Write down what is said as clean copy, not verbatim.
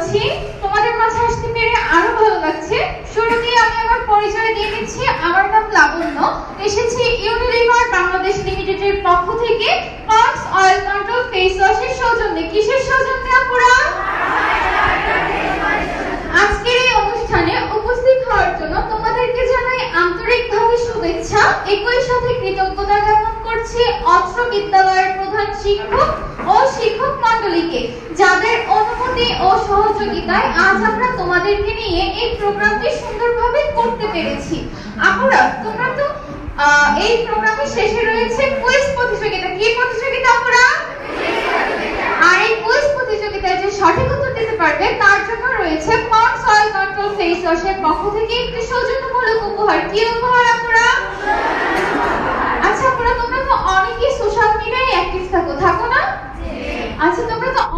আছি। তোমাদের মাঝে আসতে পেরে আরো ভালো লাগছে। শুরুতেই আমি আমার পরিচয় দিয়ে দিচ্ছি। আমার নাম লাবণ্য। এসেছি ইউনিলিভার বাংলাদেশ লিমিটেডের পক্ষ থেকে পন্ডস অয়েল কন্ট্রোল ফেস ওয়াশের সৌজন্যে। কিসের সৌজন্যে আপুরা? আজকের এই অনুষ্ঠানে উপস্থিত হওয়ার জন্য তোমাদেরকে জানাই আন্তরিকভাবে শুভেচ্ছা। একই সাথে কৃতজ্ঞতা জ্ঞাপন করছি অত্র বিদ্যালয়ের প্রধান শিক্ষক ও শিক্ষক মণ্ডলীকে, যাদের অনুমতি ও সহযোগিতায় আজ আমরা তোমাদেরকে নিয়ে এই প্রোগ্রামটি সুন্দরভাবে করতে পেরেছি। আপুরা, তোমরা তো এই প্রোগ্রামের শেষে রয়েছে কুইজ প্রতিযোগিতা। কি প্রতিযোগিতা আপুরা? আর এই কুইজ প্রতিযোগিতায় যে সঠিক উত্তর দিতে পারবে তার জন্য রয়েছে পন্ডস অয়েল কন্ট্রোল ফেস ওয়াশের পক্ষ থেকে একটি সৌজন্যমূলক উপহার। কি উপহার আপুরা? আচ্ছা আপুরা, তোমরা তো অনেকেই সোশ্যাল মিডিয়ায় অ্যাক্টিভ থাকো না? আচ্ছা, তোমরা তো